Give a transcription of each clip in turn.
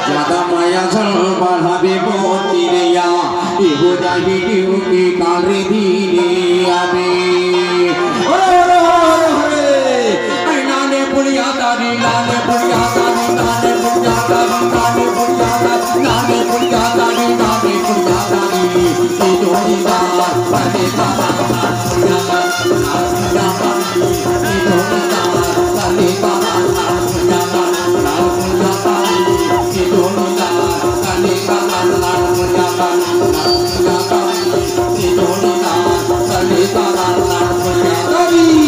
ज्यादा माया झल बढ़ावे बोतिरिया इहो जाई की काले दीने आवे ओरे नाने पुड़िया दानी नाने पुड़िया दानी नाने पुड़िया दानी नाने पुड़िया दानी नाने पुड़िया दानी नाने पुड़िया दानी ई जोड़ीदार बने बाबा पुड़िया दानी पुड़िया दानी ई जोड़ीदार बने बाबा पुड़िया दानी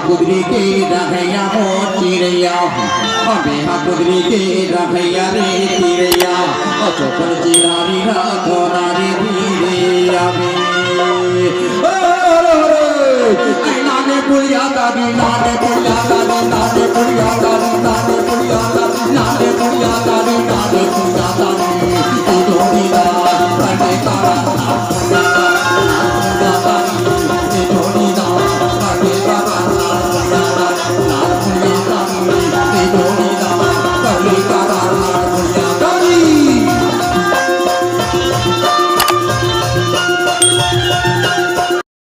कुदरी के रखैया हो चिड़ैया बेहा कुदरी के रखैया रे चिड़ैया चौपर चिरारी राखो नारी धीरे आवे नाने पुड़िया दादी नाने पुड़िया